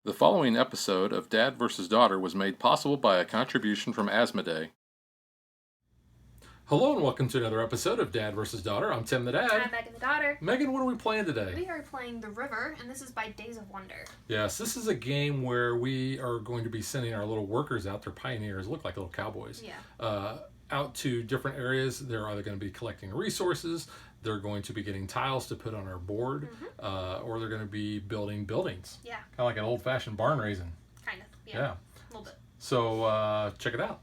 The following episode of Dad vs. Daughter was made possible by a contribution from Asmodee. Hello and welcome to another episode of Dad vs. Daughter. I'm Tim the Dad. I'm Megan the daughter. Megan, what are we playing today? We are playing The River, and this is by Days of Wonder. Yes, this is a game where we are going to be sending our little workers out, they're pioneers, look like little cowboys, out to different areas. They're either going to be collecting resources, they're going to be getting tiles to put on our board, or they're going to be building buildings. Yeah. Kind of like an old-fashioned barn raising. Kind of, yeah. A little bit. So, check it out.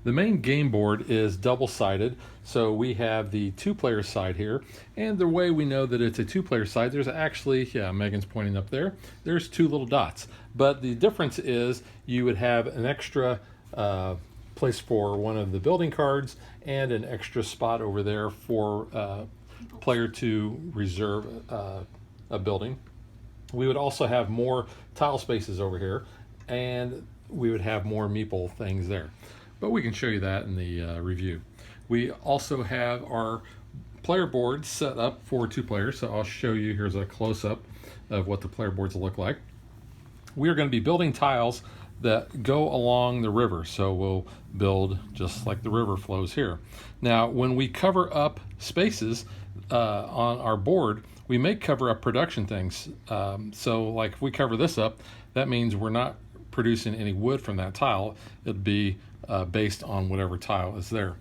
The main game board is double-sided, so we have the two-player side here, and the way we know that it's a two-player side, there's actually, Megan's pointing up there, there's two little dots. But the difference is you would have an extra place for one of the building cards and an extra spot over there for player to reserve a building. We would also have more tile spaces over here, and we would have more meeple things there. But we can show you that in the review. We also have our player board set up for two players, so I'll show you. Here's a close-up of what the player boards look like. We are going to be building tiles that go along the river, so we'll build just like the river flows here. Now, when we cover up spaces on our board, we may cover up production things. So like if we cover this up, that means we're not producing any wood from that tile. It'd be based on whatever tile is there.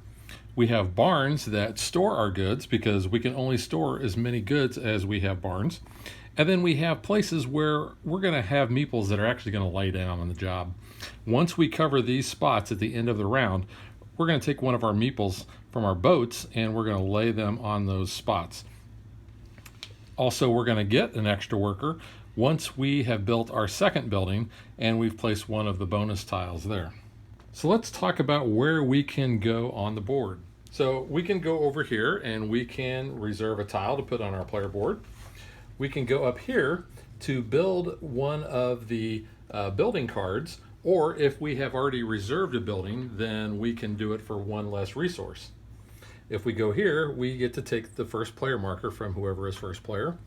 We have barns that store our goods because we can only store as many goods as we have barns. And then we have places where we're going to have meeples that are actually going to lay down on the job. Once we cover these spots at the end of the round, we're going to take one of our meeples from our boats and we're going to lay them on those spots. Also, we're going to get an extra worker once we have built our second building and we've placed one of the bonus tiles there. So let's talk about where we can go on the board. So we can go over here and we can reserve a tile to put on our player board. We can go up here to build one of the building cards, or if we have already reserved a building, then we can do it for one less resource. If we go here, we get to take the first player marker from whoever is first player.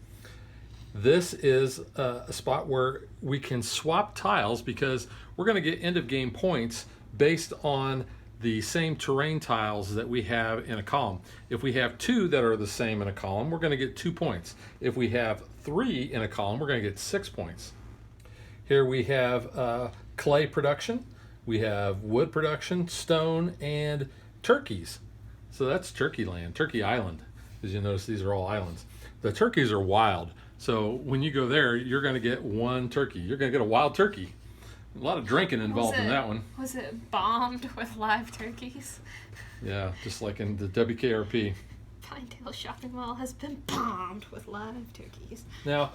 This is a spot where we can swap tiles because we're going to get end of game points based on the same terrain tiles that we have in a column. If we have two that are the same in a column, we're going to get 2 points. If we have 3 in a column, we're going to get 6 points. Here we have clay production, we have wood production, stone, and turkeys. So that's Turkey Land, Turkey Island. As you notice, these are all islands. The turkeys are wild. So when you go there, you're going to get one turkey. You're going to get a wild turkey. A lot of drinking involved in that one. Was it bombed with live turkeys? Yeah, just like in the WKRP. Pinedale Shopping Mall has been bombed with live turkeys. Now,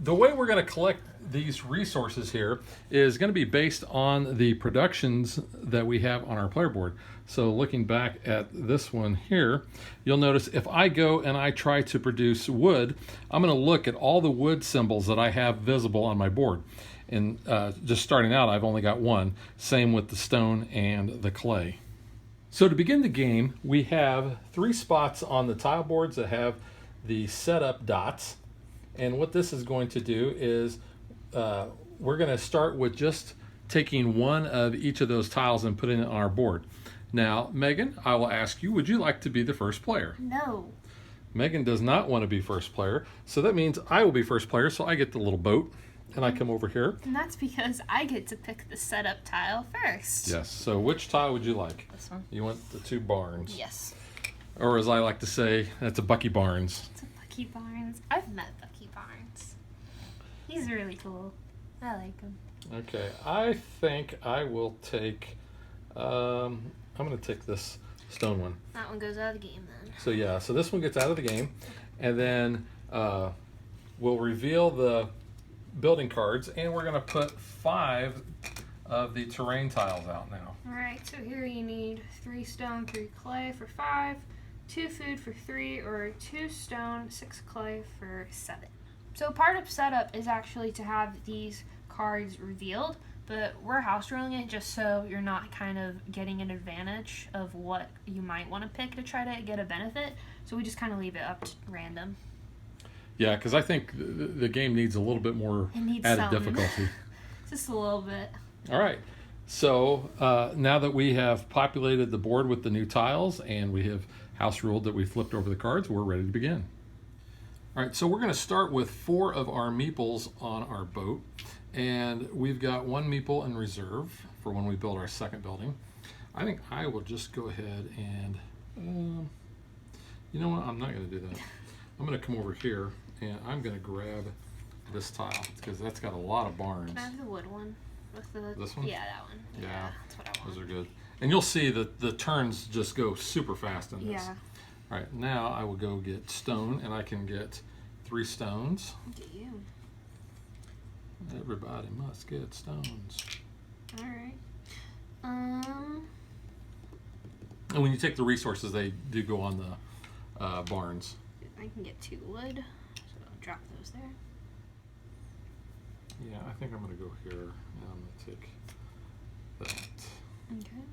the way we're going to collect these resources here is going to be based on the productions that we have on our player board. So looking back at this one here, you'll notice if I go and I try to produce wood, I'm going to look at all the wood symbols that I have visible on my board. And just starting out, I've only got one. Same with the stone and the clay. So to begin the game, we have 3 spots on the tile boards that have the setup dots. And what this is going to do is we're going to start with just taking one of each of those tiles and putting it on our board. Now, Megan, I will ask you, would you like to be the first player? No. Megan does not want to be first player, so that means I will be first player, so I get the little boat. And I come over here. And that's because I get to pick the setup tile first. Yes. So which tile would you like? This one. You want the 2 barns. Yes. Or as I like to say, that's a Bucky Barnes. It's a Bucky Barnes. I've met Bucky Barnes. He's really cool. I like him. Okay. I think I will take, I'm going to take this stone one. That one goes out of the game then. So yeah, so this one gets out of the game. And then we'll reveal the building cards, and we're going to put 5 of the terrain tiles out now. Alright, so here you need 3 stone, 3 clay for 5, 2 food for 3, or 2 stone, 6 clay for 7. So part of setup is actually to have these cards revealed, but we're house ruling it just so you're not kind of getting an advantage of what you might want to pick to try to get a benefit. So we just kind of leave it up to random. Yeah, because I think the game needs a little bit more It needs added something. difficulty. Just a little bit. All right. So now that we have populated the board with the new tiles and we have house ruled that we flipped over the cards, we're ready to begin. All right, so we're going to start with 4 of our meeples on our boat. And we've got 1 meeple in reserve for when we build our second building. I think I will just go ahead and, you know what, I'm not going to do that. I'm going to come over here and I'm going to grab this tile because that's got a lot of barns. Can I have the wood one? With the, This one? Yeah, that one. Yeah, that's what I want. those are good. And you'll see that the turns just go super fast in this. Yeah. All right, now I will go get stone, and I can get 3 stones. Look at you. Everybody must get stones. All right. And when you take the resources, they do go on the barns. I can get 2 wood, so I'll drop those there. Yeah, I think I'm going to go here, and I'm going to take that. Okay.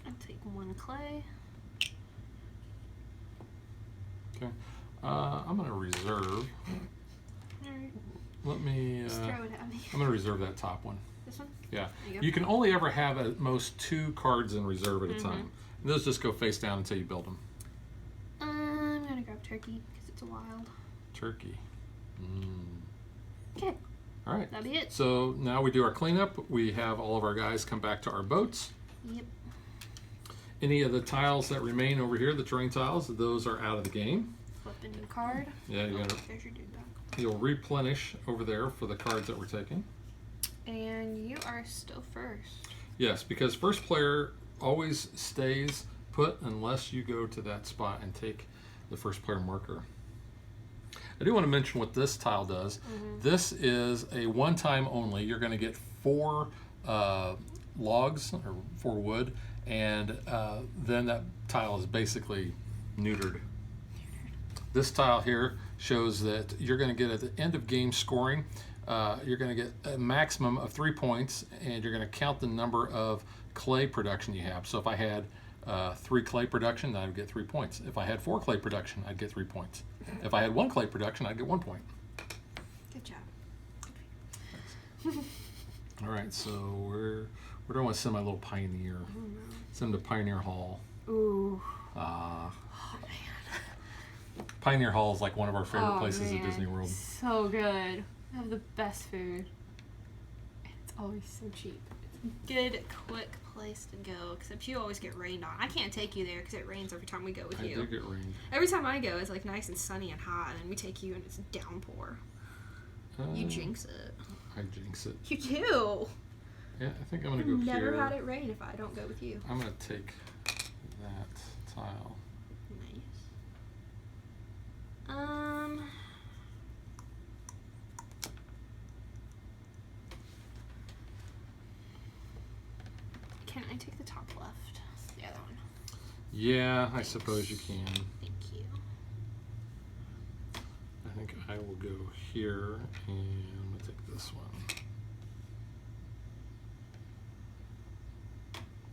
I'll take 1 clay. Okay. I'm going to reserve. Alright. Let me. Just throw it at me. I'm going to reserve that top one. This one? Yeah. There you go. You can only ever have at most 2 cards in reserve at a time. And those just go face down until you build them. I'm gonna grab turkey because it's a wild. Turkey. Okay. All right. That'll be it. So now we do our cleanup. We have all of our guys come back to our boats. Yep. Any of the tiles that remain over here, the terrain tiles, those are out of the game. Flip a new card. Yeah, There's your dude back. you'll replenish over there for the cards that we're taking. And you are still first. Yes, because first player always stays put unless you go to that spot and take the first player marker. I do want to mention what this tile does. This is a one-time only. You're going to get 4 logs or 4 wood, and then that tile is basically neutered. This tile here shows that you're going to get at the end of game scoring, you're going to get a maximum of 3 points, and you're going to count the number of clay production you have. So if I had 3 clay production, then I'd get 3 points. If I had 4 clay production, I'd get 3 points. If I had 1 clay production, I'd get 1 point. Good job. All right, so where do I want to send my little pioneer? Send him to Pioneer Hall. Ooh. Ah. Oh, man. Pioneer Hall is like one of our favorite Oh, places man. at Disney World. So good. They have the best food. And it's always so cheap. It's a good, quick place to go. Except you always get rained on. I can't take you there because it rains every time we go with I you. do get rained. Every time I go, it's like nice and sunny and hot, and then we take you and it's downpour. You jinx it. I jinx it. You do. Yeah, I think I'm gonna I've go never here. had it rain if I don't go with you. I'm gonna take that tile. Nice. Can I take the top left? The other one. Yeah, I suppose you can. Thank you. I think I will go here and I'm gonna take this one.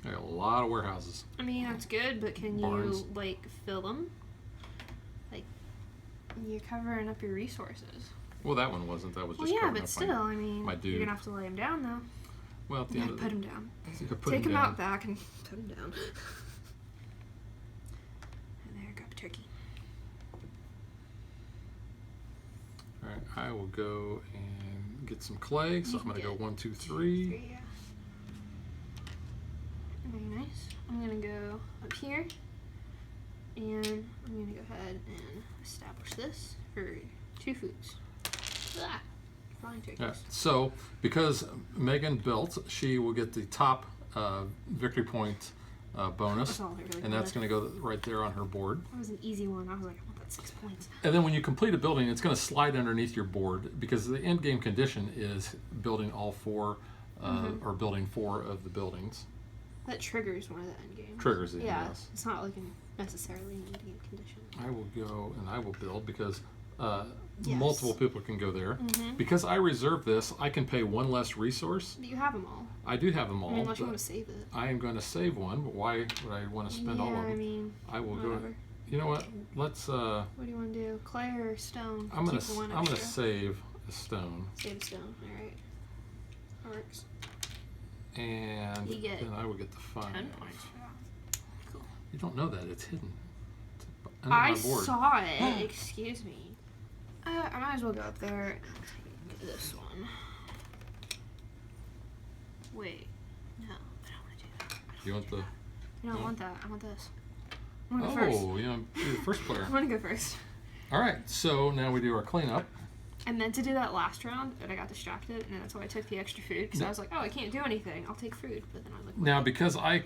I got a lot of warehouses. I mean, that's good, but can Barns. you, like, fill them? Like, you're covering up your resources. Well, that one wasn't. That was Well, just yeah, covering but up my- still, I mean, my you're dude. gonna have to lay him down, though. Well, at the Yeah, end of put him down. you could put Take him down. out back and put him down. And there, grab a turkey. All right, I will go and get some clay. So You I'm gonna can go get 1, 2, 3. Yeah. Very nice. I'm gonna go up here, and I'm gonna go ahead and establish this for 2 foods. Ah, flying turkeys. Yeah. So because Megan built, she will get the top victory point bonus, That's all I really and that's wanted. going to go right there on her board. That was an easy one. I was like, I want that 6 points. And then when you complete a building, it's going to slide underneath your board because the end game condition is building all 4 or building 4 of the buildings. That triggers one of the end games. Triggers it, yeah. yes. It's not like necessarily an end game condition. I will go and I will build because Yes. multiple people can go there. Mm-hmm. Because I reserved this, I can pay 1 less resource. But you have them all. I do have them all. I mean, unless you but want to save it. I am going to save one, but why would I want to spend all of them? I mean, I will whatever. go. You know what? Let's. What do you want to do? Clay or stone? I'm gonna. Keep one I'm gonna extra. save a stone, Save a stone. All right. That works. and You get then I will get the 5. 10 points for that. Cool. You don't know that it's hidden. It's under I my board. saw it. Excuse me. I might as well go up there and take this one. Wait. No, I don't want to do that. You want the? I don't No? want that. I want this. I want to go first. Oh, you know, be the first player. I want to go first. All right. So now we do our cleanup. I meant to do that last round, but I got distracted, and that's why I took the extra food, because No. I was like, oh, I can't do anything. I'll take food. But then I was like, Now, because I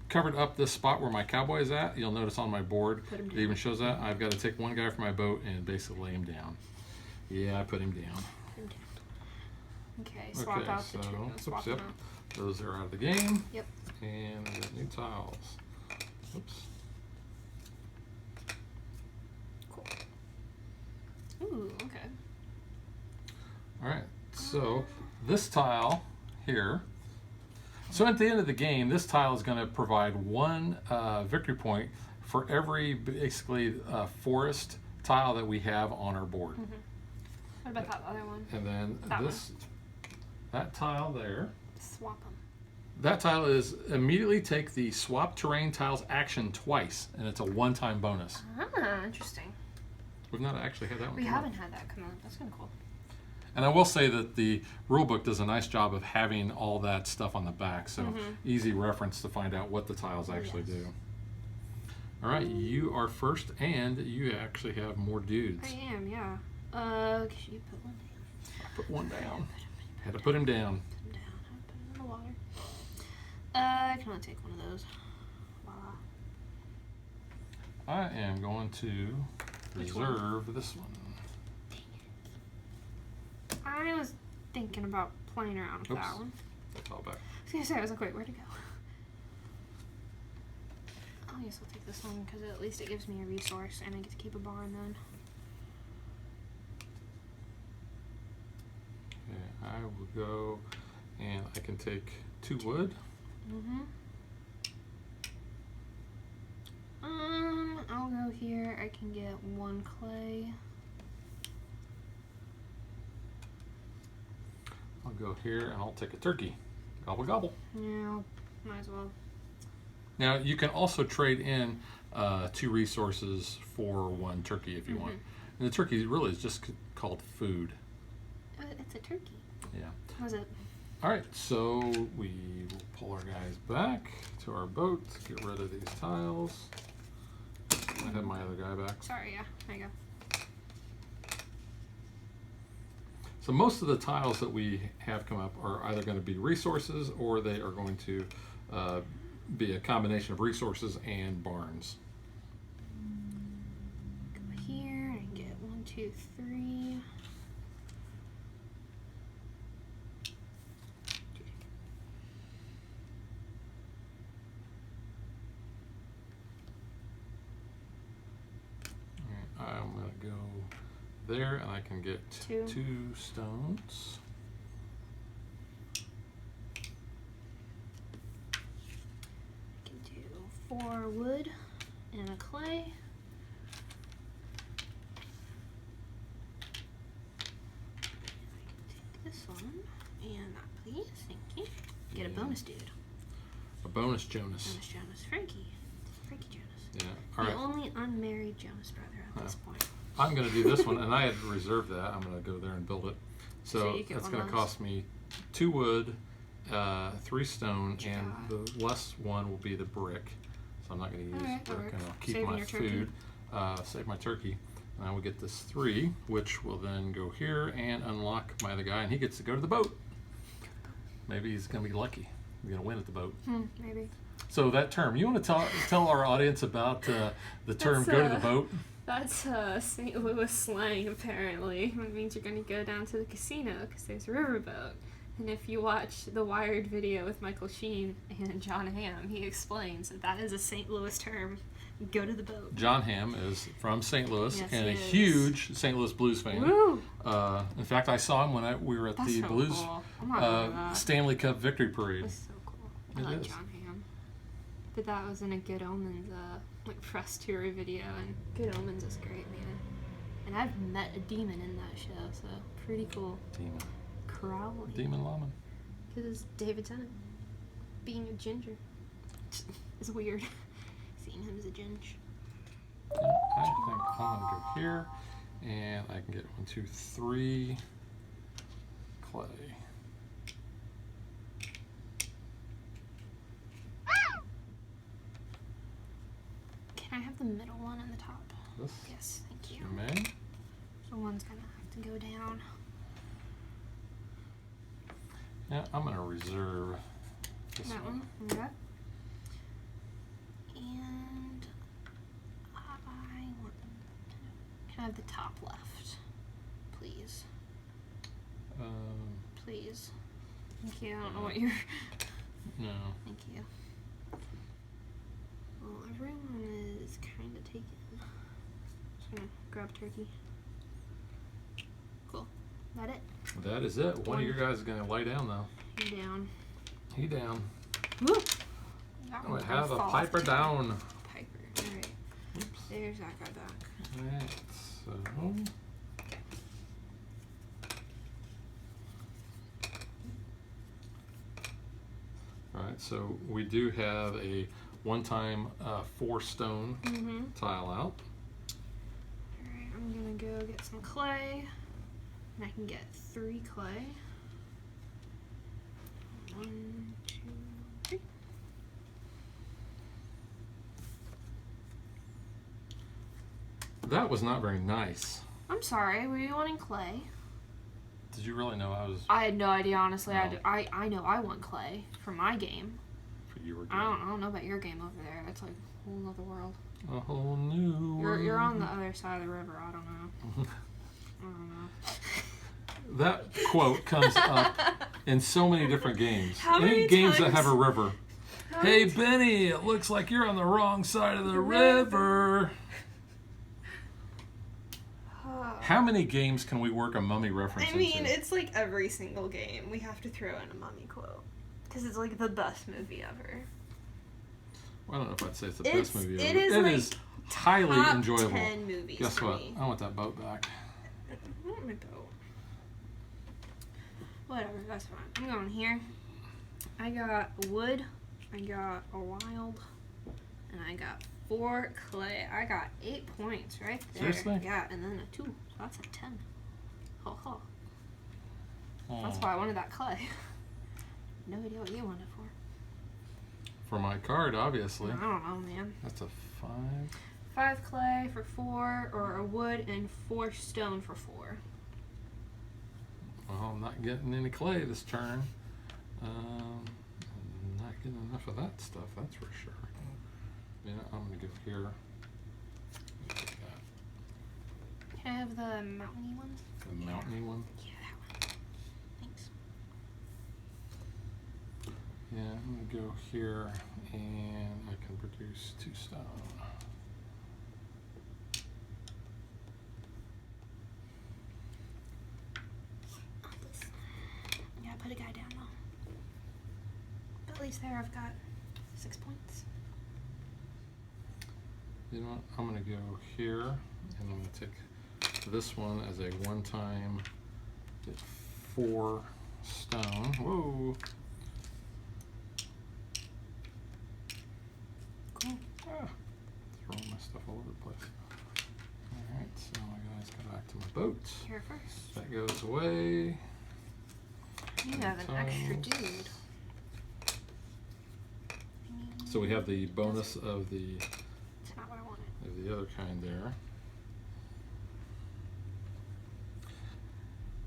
covered up this spot where my cowboy is at, you'll notice on my board Put him it down. even shows that. I've got to take one guy from my boat and basically lay him down. Yeah, I put him down. Okay, swap Okay, out so the two. Swap yep. them out. Those are out of the game. Yep. And I got new tiles. Oops. Cool. Ooh, okay. All right. So this tile here. So at the end of the game, this tile is going to provide 1 victory point for every basically forest tile that we have on our board. Mm-hmm. What about that other one? And then That that tile there. Swap them. That tile is immediately take the swap terrain tiles action twice, and it's a 1-time bonus. Ah, interesting. We've not actually had that one. We come up. haven't had that come on. That's kind of cool. And I will say that the rulebook does a nice job of having all that stuff on the back, so easy reference to find out what the tiles actually do. All right, you are first, and you actually have more dudes. I am, yeah. Could you put one down? I put one down. Had to put him down. Put him down. Put him in the water. I can only take one of those. Voila. I am going to Which one? reserve this one. I was thinking about playing around with Oops. that one. That's all back. I was gonna say, I was like, wait, where'd it go? I guess I'll take this one because at least it gives me a resource and I get to keep a barn then. Okay, I will go, and I can take 2 wood. Mm-hmm. I'll go here. I can get 1 clay. I'll go here, and I'll take a turkey. Gobble gobble. Yeah, might as well. Now you can also trade in 2 resources for 1 turkey if you want. And the turkey really is just called food. It's a turkey. Yeah. Was it? All right, so we will pull our guys back to our boat. Get rid of these tiles. I have my other guy back. Sorry, yeah. There you go. So most of the tiles that we have come up are either going to be resources or they are going to be a combination of resources and barns. Go here and get 1, 2, 3. I'm going to go there and I can get 2. 2 stones. I can do 4 wood and a clay. Take this one and that, please. Thank you. Get a bonus dude. A bonus Jonas. Bonus Jonas. Frankie. Frankie Jonas. Yeah. All The right. only unmarried Jonas brother at this point. I'm going to do this one, and I had reserved that. I'm going to go there and build it. So So you get that's one going to less. cost me 2 wood, 3 stone, What you and got? the less one will be the brick. So I'm not going to use Alright, that brick, and I'll works. keep Saving my your turkey. food. Save my turkey. And I will get this 3, which will then go here and unlock my other guy, and he gets to go to the boat. Maybe he's going to be lucky. He's going to win at the boat. Maybe. So that term, you want to tell our audience about the term "go to the boat"? That's St. Louis slang, apparently. It means you're going to go down to the casino because there's a riverboat. And if you watch the Wired video with Michael Sheen and John Hamm, he explains that that is a St. Louis term. Go to the boat. John Hamm is from St. Louis and a he is. huge St. Louis Blues fan. Woo! In fact, I saw him when we were at That's the so Blues cool. I'm not going to that. Stanley Cup victory parade. That's so cool. I It like is. John Hamm. But that was in a Good Omens like press tour video, and Good Omens is great, man. And I've met a demon in that show, so pretty cool. Demon. Crowley. Demon Lawman. Because it's David Tennant being a ginger. It's weird seeing him as a ginger. Yeah, I think I'm gonna go here, and I can get 1, 2, 3 clay. Can I have the middle one and the top? This Yes, thank you. you may. So one's gonna have to go down. Yeah, I'm gonna reserve this That one. one. Okay. And I want. Can I have the top left, please? Please. Thank you. I don't know what you're. No. Thank you. Well, everyone is kind of taken. Just gonna grab turkey. Cool. That it? That is it. One of your guys is gonna lay down though. You down. He down. Woo! Oh, I have a piper down. Piper. Alright. Oops. There's that guy back. Alright, so. Alright, so we do have a one-time 4-stone Mm-hmm. tile out. Alright, I'm gonna go get some clay. And I can get 3 clay. 1, 2, 3. That was not very nice. I'm sorry, were you wanting clay? Did you really know I was I had no idea, honestly. No. I know I want clay for my game. for you were I don't know about your game over there. It's like a whole other world. a whole new You're on the world. other side of the river. I don't know. I don't know. That quote comes up in so many different games. How Any many games that times- have a river. How Hey many Benny, it looks like you're on the wrong side of the river. How many games can we work a mummy reference I mean, into? it's like every single game we have to throw in a mummy quote. Because it's like the best movie ever. Well, I don't know if I'd say it's the It's- best movie it ever. is, It like, is highly Top enjoyable. 10 movies Guess for what? me. I want that boat back. I want my boat. Whatever, that's fine. I'm going here. I got wood, I got a wild, and I got 4 clay. I got 8 points right there. Seriously? Yeah, and then a 2. So that's a 10. Ho ho. That's Oh, why I wanted that clay. No idea what you wanted for. for my card, obviously. I don't know, man. That's a 5. 5 clay for 4, or a wood and 4 stone for 4. Well, I'm not getting any clay this turn. I'm not getting enough of that stuff, that's for sure. Yeah, I'm gonna go here. Take that. Can I have the mountainy one? The mountainy one. Yeah, that one. Thanks. Yeah, I'm gonna go here, and I can produce 2 stone. Yeah, put a guy down though. But at least there I've got 6 points. You know what? I'm gonna go here, and I'm gonna take this one as a one-time get 4 stone. Whoa! Cool. Ah, throwing my stuff all over the place. All right, so my guys go back to my boat. Here first. That goes away. You have an extra Tiles. dude. So we have the bonus of the It's not what I wanted. other kind there.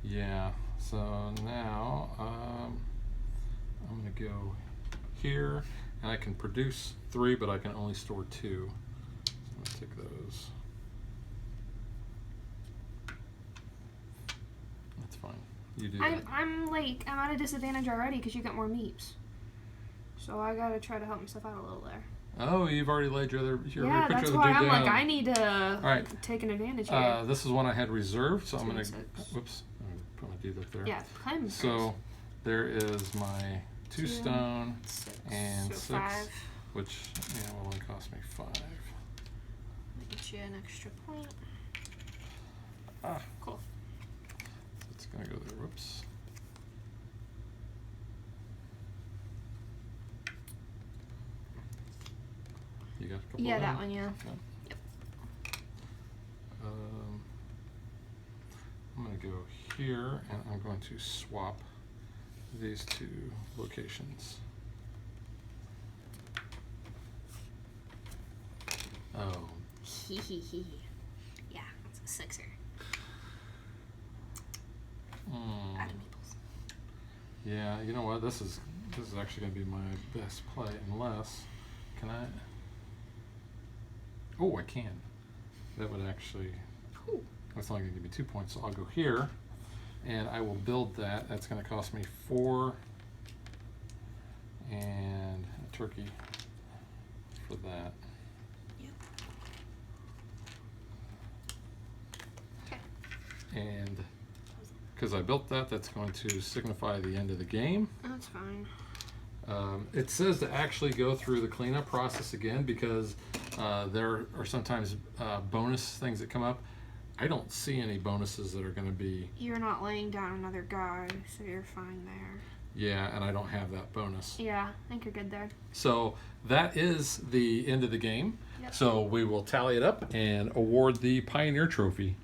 Yeah. So now I'm gonna go here, and I can produce 3, but I can only store 2. So I'm gonna take those. That's fine. You do that. I'm at a disadvantage already because you got more meeps. So I gotta try to help myself out a little there. Oh, you've already laid your other. Yeah, that's why I'm like, I need to take an advantage here. This is one I had reserved, so I'm gonna. 6. Whoops, I'm gonna put my dude up there. Yeah, climb first. So there is my 2 stone 6. and So 6, 5. which will only cost me 5. I'll get you an extra point. Cool. It's gonna go there. Whoops. You got a couple. Yeah, of that them? one. Yeah. Okay. Yep. I'm going to go here, and I'm going to swap these 2 locations. Oh. Yeah, it's a 6er. Mm. Adam Maples. Yeah, you know what? This is actually going to be my best play, unless can I? Oh, I can. That would actually. Ooh. That's only going to give me 2 points, so I'll go here, and I will build that. That's going to cost me 4, and a turkey for that. Okay. And because I built that, that's going to signify the end of the game. That's fine. It says to actually go through the cleanup process again because there are sometimes bonus things that come up. I don't see any bonuses that are going to be... You're not laying down another guy, so you're fine there. Yeah, and I don't have that bonus. Yeah, I think you're good there. So that is the end of the game. Yep. So we will tally it up and award the Pioneer Trophy.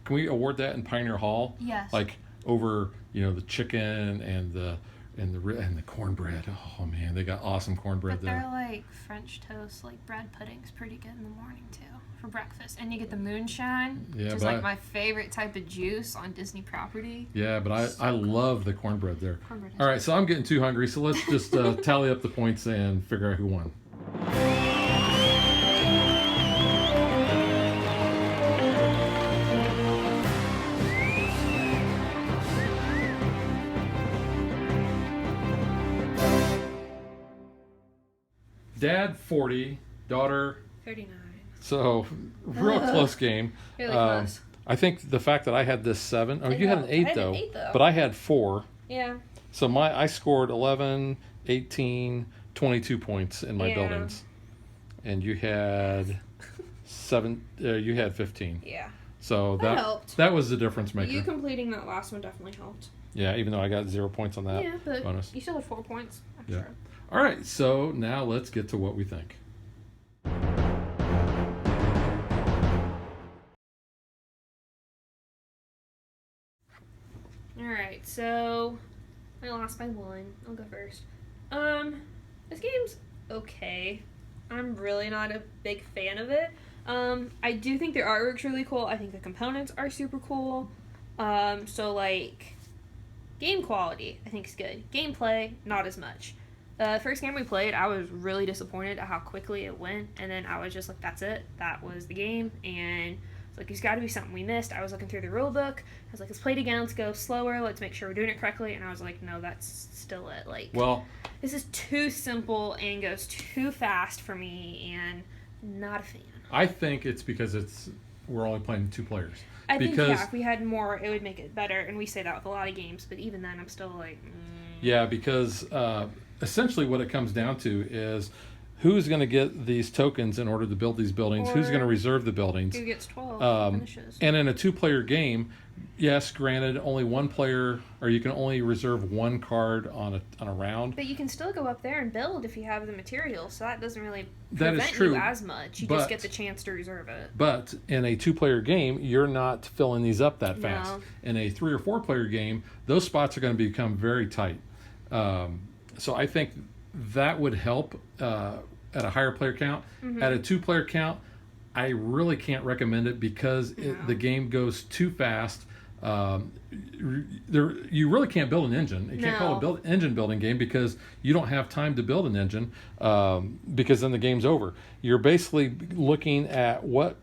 Can we award that in Pioneer Hall? Yes. Like over, the chicken and the cornbread. Oh man, they got awesome cornbread But there. they're like French toast, like bread pudding's pretty good in the morning too for breakfast, and you get the moonshine, Yeah, which is but like my favorite type of juice on Disney property. Yeah, but I love the cornbread there. Cornbread is All right, so I'm getting too hungry, so let's just tally up the points and figure out who won. Dad 40, daughter 39. So, real close game. Really close. I think the fact that I had this 7. Oh, you had an 8 I had an though. 8 though. But I had 4. Yeah. So I scored 11, 18, 22 points in my buildings, and you had 7. You had 15. Yeah. So That helped. That was the difference maker. You completing that last one definitely helped. Yeah, even though I got 0 points on that Yeah, but bonus. you still had 4 points extra. Yeah. All right, so now let's get to what we think. Alright, so I lost by 1. I'll go first. This game's okay. I'm really not a big fan of it. I do think the artwork's really cool. I think the components are super cool. So like game quality, I think is good. Gameplay, not as much. The first game we played, I was really disappointed at how quickly it went, and then I was just like, that's it. That was the game, and it's like, there's got to be something we missed. I was looking through the rule book. I was like, let's play it again. Let's go slower. Let's make sure we're doing it correctly. And I was like, no, that's still it. Like, Well, this is too simple and goes too fast for me, and not a fan. I think it's because we're only playing 2 players. I think, if we had more, it would make it better, and we say that with a lot of games, but even then, I'm still like, Yeah, because essentially what it comes down to is who's going to get these tokens in order to build these buildings, who's Or going to reserve the buildings. who gets 12 finishes. And in a 2-player game, yes, granted, only one player, or you can only reserve 1 card on a round. But you can still go up there and build if you have the materials, so that doesn't really That is prevent true, you as much. You but- just get the chance to reserve it. But in a 2-player game, you're not filling these up that fast. No. In a 3 or 4-player game, those spots are going to become very tight. So I think that would help at a higher player count. Mm-hmm. At a 2-player count, I really can't recommend it because the game goes too fast. You really can't build an engine. You can't call it engine building game because you don't have time to build an engine because then the game's over. You're basically looking at what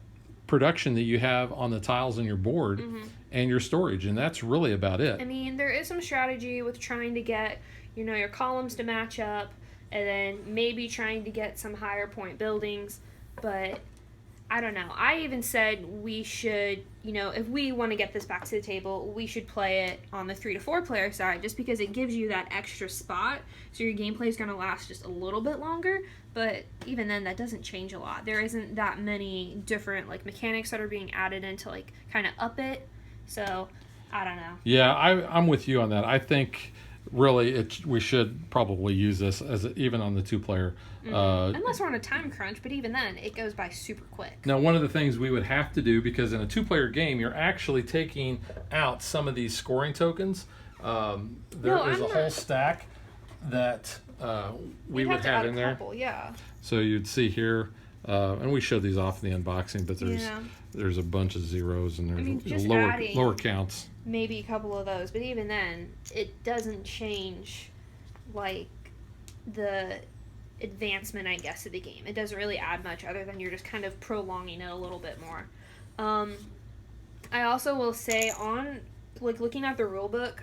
production that you have on the tiles in your board and your storage, and that's really about it. I mean, there is some strategy with trying to get, your columns to match up, and then maybe trying to get some higher point buildings, but I don't know. I even said we should, if we want to get this back to the table, we should play it on the 3 to 4 player side, just because it gives you that extra spot, so your gameplay is going to last just a little bit longer. But even then, that doesn't change a lot. There isn't that many different mechanics that are being added in to kind of up it. So I don't know. Yeah, I'm with you on that. I think really we should probably use this as even on the 2-player. Unless we're on a time crunch, but even then, it goes by super quick. Now, one of the things we would have to do, because in a 2-player game, you're actually taking out some of these scoring tokens. There is a whole stack that we would have in there. Yeah. So you'd see here, and we showed these off in the unboxing, but there's a bunch of zeros and there's lower counts. Maybe a couple of those, but even then, it doesn't change the advancement, I guess, of the game. It doesn't really add much other than you're just kind of prolonging it a little bit more. I also will say, on looking at the rule book,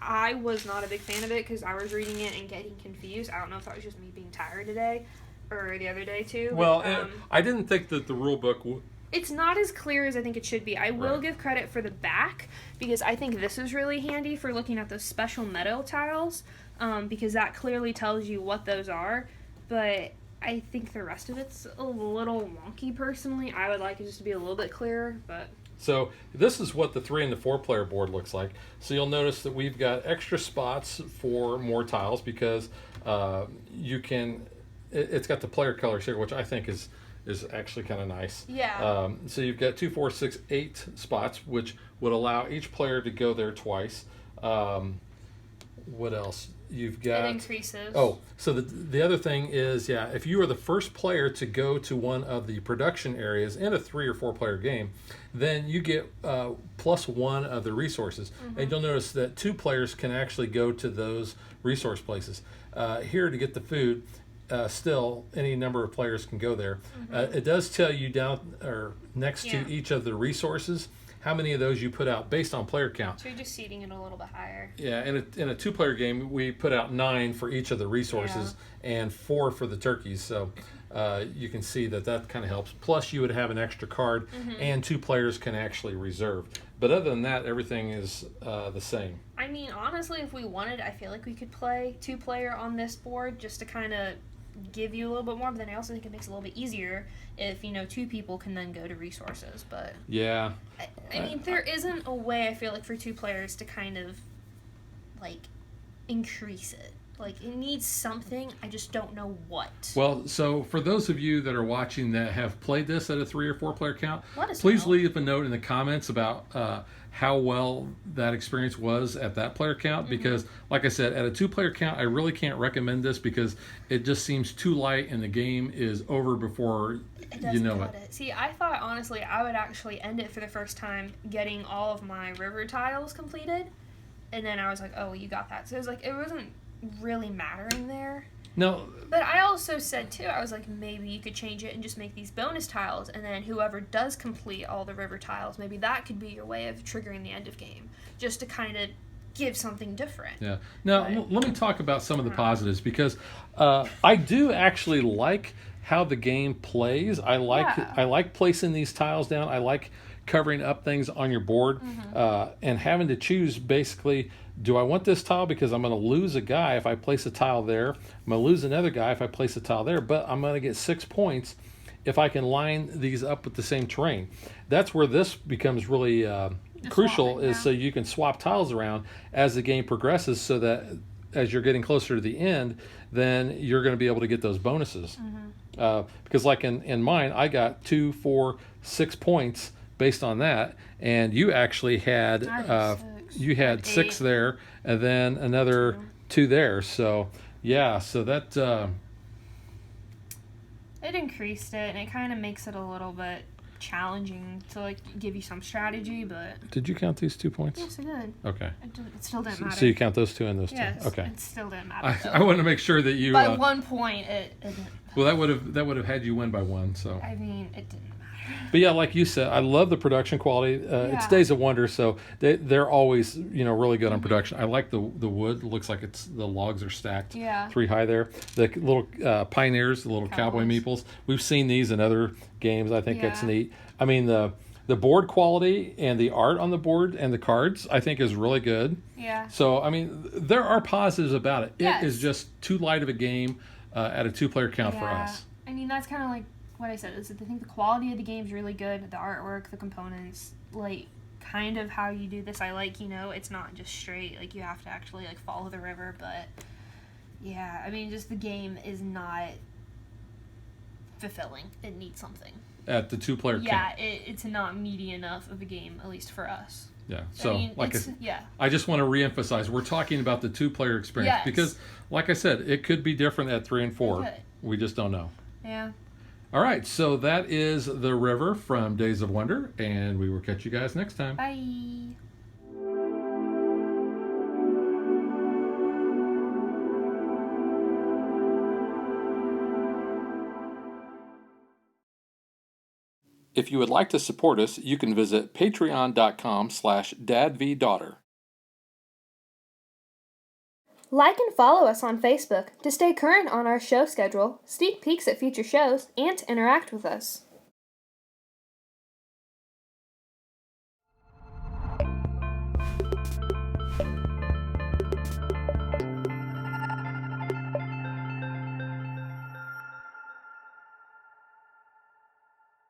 I was not a big fan of it because I was reading it and getting confused. I don't know if that was just me being tired today or the other day too. Well, I didn't think that the rule book it's not as clear as I think it should be. I will give credit for the back, because I think this is really handy for looking at those special meadow tiles, because that clearly tells you what those are. But I think the rest of it's a little wonky, personally. I would like it just to be a little bit clearer, but... So this is what the 3 and the 4-player board looks like. So you'll notice that we've got extra spots for more tiles, because you can... It's got the player colors here, which I think is actually kind of nice. Yeah. So you've got 2, 4, 6, 8 spots, which would allow each player to go there twice. What else? You've got... It increases. Oh, so the other thing is, if you are the first player to go to one of the production areas in a 3 or 4-player game, then you get +1 of the resources. And you'll notice that 2 players can actually go to those resource places. Here, to get the food, still any number of players can go there. It does tell you down or next to each of the resources how many of those you put out based on player count. So you're just seeding it a little bit higher. Yeah, in a 2-player game, we put out 9 for each of the resources and 4 for the turkeys. So you can see that kind of helps. Plus, you would have an extra card, and 2 players can actually reserve. But other than that, everything is the same. I mean, honestly, if we wanted, I feel like we could play 2-player on this board just to kind of give you a little bit more, but then I also think it makes it a little bit easier if 2 people can then go to resources. But yeah, I mean, there isn't a way, I feel like, for 2 players to kind of increase it. It needs something, I just don't know what. Well, so for those of you that are watching that have played this at a 3 or 4-player count, please leave a note in the comments about how well that experience was at that player count, because like I said, at a 2-player count, I really can't recommend this because it just seems too light and the game is over before you know it. See, I thought, honestly, I would actually end it for the first time getting all of my river tiles completed, and then I was like, oh, well, you got that. So it was it wasn't really mattering there. No. But I also said, too, I was like, maybe you could change it and just make these bonus tiles, and then whoever does complete all the river tiles, maybe that could be your way of triggering the end of game, just to kind of give something different. Yeah. Now, let me talk about some of the positives, because I do actually like how the game plays. I like placing these tiles down. I like covering up things on your board, and having to choose, basically, do I want this tile because I'm going to lose a guy if I place a tile there? I'm going to lose another guy if I place a tile there, but I'm going to get 6 points if I can line these up with the same terrain. That's where this becomes really crucial, so you can swap tiles around as the game progresses, so that as you're getting closer to the end, then you're going to be able to get those bonuses. Because like in mine, I got 2, 4, 6 points based on that, and you actually had... you had 6 there, and then another 2 there. So, yeah, so that... It increased it, and it kind of makes it a little bit challenging to, give you some strategy, but... Did you count these 2 points? Yes, I did. Okay. It still didn't matter. So you count those 2 and those 2? Yes, okay. It still didn't matter. I want to make sure that you... By 1 point, it didn't... Well, that would have had you win by 1, so... I mean, it didn't matter. But yeah, like you said, I love the production quality. It's Yeah. Days of Wonder, so they're always really good on production. I like the wood. It looks like the logs are stacked Yeah. 3 high there. The little pioneers, the little cowboy Cowboys. meeples. We've seen these in other games. I think that's Yeah. neat. I mean the board quality and the art on the board and the cards I think is really good. Yeah. So I mean there are positives about it. It is Yes. just too light of a game at a 2-player count for Yeah. us. I mean, that's kind of like what I said. Is that I think the quality of the game is really good. The artwork, the components, like kind of how you do this. I like, it's not just straight. Like you have to actually like follow the river. But yeah, I mean, just the game is not fulfilling. It needs something. At the 2-player Yeah, count. it's not meaty enough of a game, at least for us. Yeah. So I mean, like yeah. I just want to reemphasize we're talking about the 2-player experience Yes. because like I said, it could be different at 3 and 4. could. We just don't know. Yeah. All right, so that is The River from Days of Wonder, and we will catch you guys next time. Bye. If you would like to support us, you can visit patreon.com/dadvdaughter. Like and follow us on Facebook to stay current on our show schedule, sneak peeks at future shows, and to interact with us.